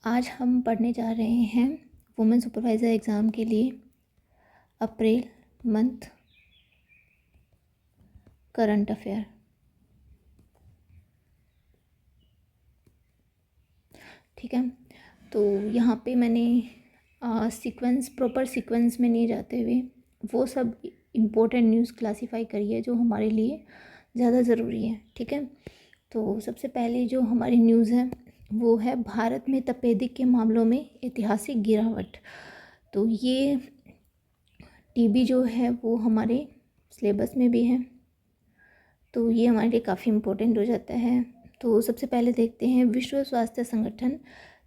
आज हम पढ़ने जा रहे हैं वुमेन सुपरवाइज़र एग्ज़ाम के लिए अप्रैल मंथ करंट अफेयर। ठीक है, तो यहाँ पे मैंने प्रॉपर सीक्वेंस में नहीं जाते हुए वो सब इम्पोर्टेंट न्यूज़ क्लासीफाई करी है जो हमारे लिए ज़्यादा ज़रूरी है। ठीक है, तो सबसे पहले जो हमारी न्यूज़ है वो है भारत में तपेदिक के मामलों में ऐतिहासिक गिरावट। तो ये टीबी जो है वो हमारे सिलेबस में भी है, तो ये हमारे लिए काफ़ी इम्पोर्टेंट हो जाता है। तो सबसे पहले देखते हैं विश्व स्वास्थ्य संगठन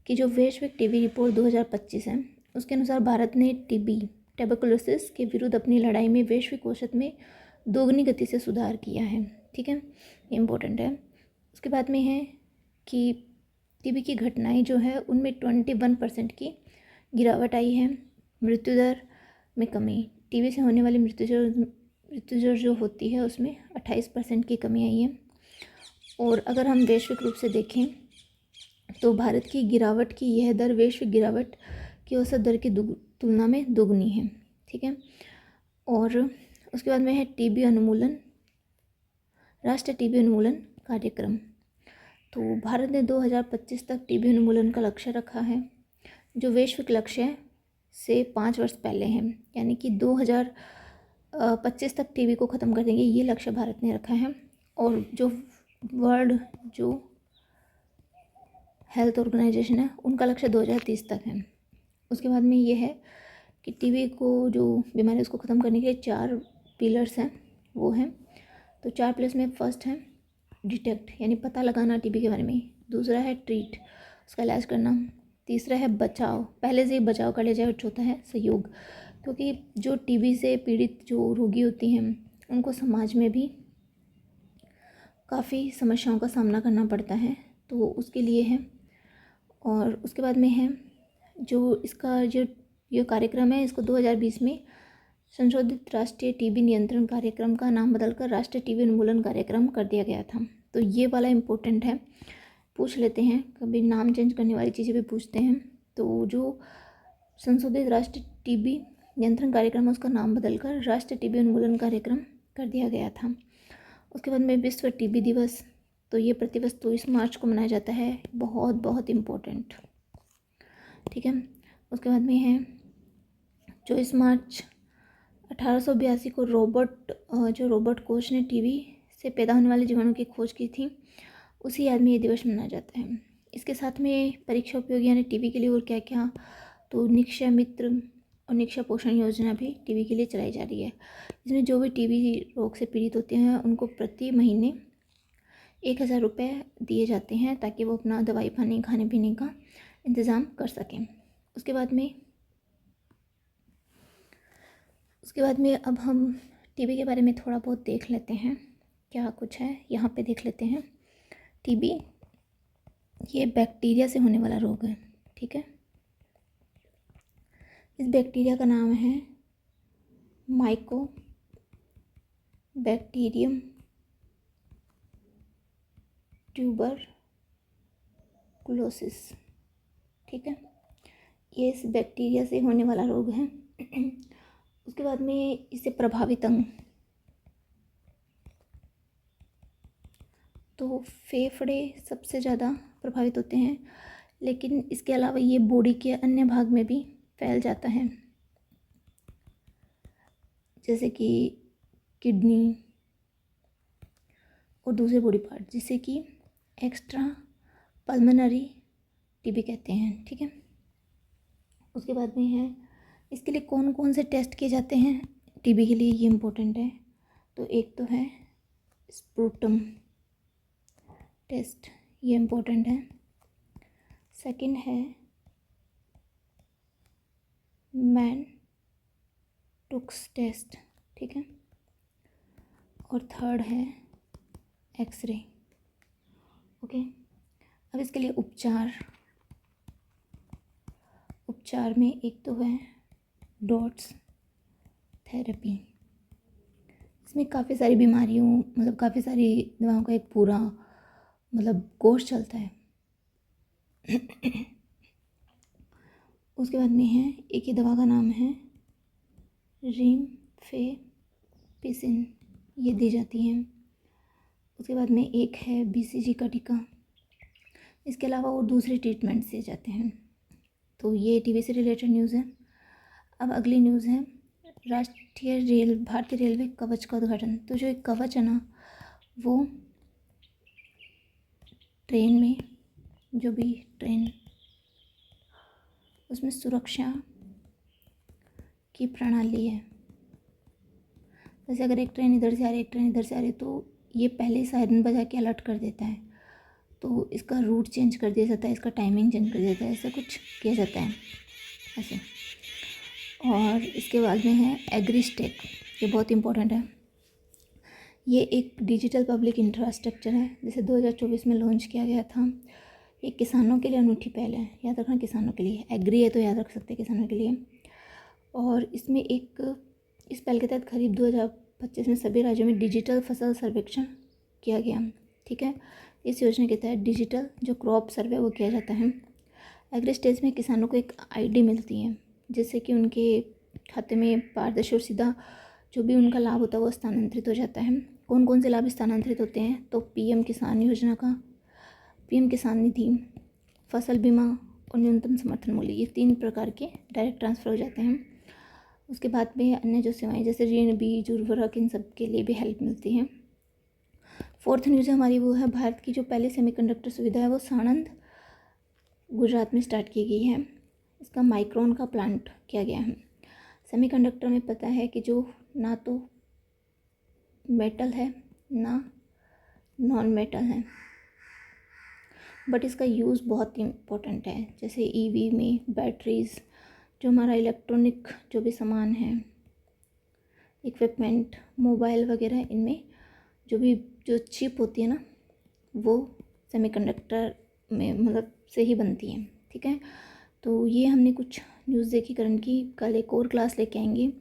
की जो वैश्विक टीबी रिपोर्ट 2025 है, उसके अनुसार भारत ने टीबी ट्यूबरकुलोसिस के विरुद्ध अपनी लड़ाई में वैश्विक औसत में दोगुनी गति से सुधार किया है। ठीक है, ये इम्पोर्टेंट है। उसके बाद में है कि टीबी की घटनाएं जो है उनमें 21% की गिरावट आई है। मृत्यु दर में कमी, टीबी से होने वाली मृत्यु दर जो होती है उसमें 28% की कमी आई है। और अगर हम वैश्विक रूप से देखें तो भारत की गिरावट की यह दर वैश्विक गिरावट की औसत दर की तुलना में दोगुनी है। ठीक है, और उसके बाद में है टीबी उन्मूलन, राष्ट्रीय टीबी उन्मूलन कार्यक्रम। तो भारत ने 2025 तक टीबी उन्मूलन का लक्ष्य रखा है, जो वैश्विक लक्ष्य से 5 वर्ष पहले है, यानी कि 2025 तक टीबी को ख़त्म कर देंगे, ये लक्ष्य भारत ने रखा है। और जो वर्ल्ड जो हेल्थ ऑर्गेनाइजेशन है उनका लक्ष्य 2030 तक है। उसके बाद में ये है कि टीबी को जो बीमारी उसको ख़त्म करने के लिए 4 पिलर्स हैं, वो हैं। तो 4 पिलर्स में फर्स्ट है डिटेक्ट, यानी पता लगाना टीबी के बारे में। दूसरा है ट्रीट, उसका इलाज करना। तीसरा है बचाव, पहले से ही बचाव कर लिया जाए। और चौथा है सहयोग, क्योंकि जो टीबी से पीड़ित जो रोगी होती हैं उनको समाज में भी काफ़ी समस्याओं का सामना करना पड़ता है, तो उसके लिए है। और उसके बाद में है जो इसका जो ये कार्यक्रम है, इसको 2020 में संशोधित राष्ट्रीय टीबी नियंत्रण कार्यक्रम का नाम बदलकर राष्ट्रीय टीबी उन्मूलन कार्यक्रम कर दिया गया था। तो ये वाला इम्पोर्टेंट है, पूछ लेते हैं, कभी नाम चेंज करने वाली चीज़ें भी पूछते हैं। तो जो संशोधित राष्ट्रीय टीबी नियंत्रण कार्यक्रम है उसका नाम बदलकर राष्ट्रीय टीबी उन्मूलन कार्यक्रम कर दिया गया था। उसके बाद में विश्व टीबी दिवस, तो ये प्रतिवर्ष 24 मार्च को मनाया जाता है, बहुत बहुत इम्पोर्टेंट। ठीक है, उसके बाद में है 24 मार्च 1882 को रॉबर्ट कोच ने टीबी से पैदा होने वाले जीवाणु की खोज की थी, उसी याद में ये दिवस मनाया जाता है। इसके साथ में परीक्षा उपयोगी यानी टीबी के लिए और क्या क्या, तो निक्षय मित्र और निक्षय पोषण योजना भी टीबी के लिए चलाई जा रही है। इसमें जो भी टीबी रोग से पीड़ित होते हैं उनको प्रति महीने 1000 रुपये दिए जाते हैं, ताकि वो अपना दवाई पानी खाने पीने का इंतज़ाम कर सकें। उसके बाद में अब हम टीबी के बारे में थोड़ा बहुत देख लेते हैं, क्या कुछ है यहाँ पे देख लेते हैं। टीबी ये बैक्टीरिया से होने वाला रोग है। ठीक है, इस बैक्टीरिया का नाम है माइकोबैक्टीरियम ट्यूबरकुलोसिस। ठीक है, ये इस बैक्टीरिया से होने वाला रोग है। उसके बाद में इससे प्रभावित अंग, तो फेफड़े सबसे ज़्यादा प्रभावित होते हैं, लेकिन इसके अलावा ये बॉडी के अन्य भाग में भी फैल जाता है, जैसे कि किडनी और दूसरे बॉडी पार्ट, जिसे कि एक्स्ट्रा पल्मोनरी टीबी कहते हैं। ठीक है, उसके बाद में है इसके लिए कौन कौन से टेस्ट किए जाते हैं टीबी के लिए, ये इम्पोर्टेंट है। तो एक तो है स्प्रूटम टेस्ट, ये इम्पोर्टेंट है। सेकंड है मैनटुक्स टेस्ट। ठीक है, और थर्ड है एक्सरे। ओके, अब इसके लिए उपचार में एक तो है डॉट्स थेरेपी। इसमें काफ़ी सारी बीमारियों मतलब काफ़ी सारी दवाओं का एक पूरा कोर्स चलता है। उसके बाद में है एक ही दवा का नाम है रिमफेपिसिन, ये दी जाती है। उसके बाद में एक है BCG का टीका। इसके अलावा और दूसरे ट्रीटमेंट्स दिए जाते हैं। तो ये टीबी से रिलेटेड न्यूज़ है। अब अगली न्यूज़ है भारतीय रेलवे कवच का उद्घाटन। तो जो एक कवच है ना, वो ट्रेन में, जो भी ट्रेन, उसमें सुरक्षा की प्रणाली है। जैसे अगर एक ट्रेन इधर से आ रही है, एक ट्रेन इधर से आ रही है, तो ये पहले सायरन बजा के अलर्ट कर देता है। तो इसका रूट चेंज कर दिया जाता है, इसका टाइमिंग चेंज कर दिया जाता है, ऐसा कुछ किया जाता है ऐसे। और इसके बाद में है एग्रीस्टेक, ये बहुत इंपॉर्टेंट है। ये एक डिजिटल पब्लिक इंफ्रास्ट्रक्चर है जिसे 2024 में लॉन्च किया गया था। ये किसानों के लिए अनूठी पहल है, याद रखना किसानों के लिए। एग्री है तो याद रख सकते हैं किसानों के लिए। और इसमें इस पहल के तहत करीब 2025 में सभी राज्यों में डिजिटल फसल सर्वेक्षण किया गया। ठीक है, इस योजना के तहत डिजिटल जो क्रॉप सर्वे वो किया जाता है। एग्री स्टेज में किसानों को एक ID मिलती है, जिससे कि उनके खाते में पारदर्शी और सीधा जो भी उनका लाभ होता है वो स्थानांतरित हो जाता है। कौन कौन से लाभ स्थानांतरित होते हैं? तो PM किसान योजना का, PM किसान निधि, फसल बीमा और न्यूनतम समर्थन मूल्य, ये 3 प्रकार के डायरेक्ट ट्रांसफ़र हो जाते हैं। उसके बाद में अन्य जो सेवाएं जैसे ऋण, बीज, उर्वरक, इन सब के लिए भी हेल्प मिलती है। 4th न्यूज़ हमारी वो है भारत की जो पहली सेमीकंडक्टर सुविधा है वो साणंद गुजरात में स्टार्ट की गई है। इसका माइक्रोन का प्लांट किया गया है। सेमीकंडक्टर में पता है कि जो ना तो मेटल है ना नॉन मेटल है, बट इसका यूज़ बहुत इम्पोर्टेंट है। जैसे EV में बैटरीज़, जो हमारा इलेक्ट्रॉनिक जो भी सामान है, इक्विपमेंट, मोबाइल वगैरह, इनमें जो चिप होती है ना, वो सेमीकंडक्टर में मतलब से ही बनती है। ठीक है, तो ये हमने कुछ न्यूज़ देखी करंट की। कल एक और क्लास लेके आएंगे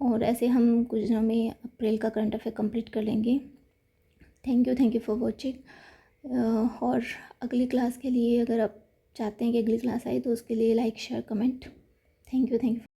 और ऐसे हम कुछ दिनों में अप्रैल का करंट अफेयर कंप्लीट कर लेंगे। Thank you for watching. और अगली क्लास के लिए अगर आप चाहते हैं कि अगली क्लास आए तो उसके लिए like, share, comment. Thank you.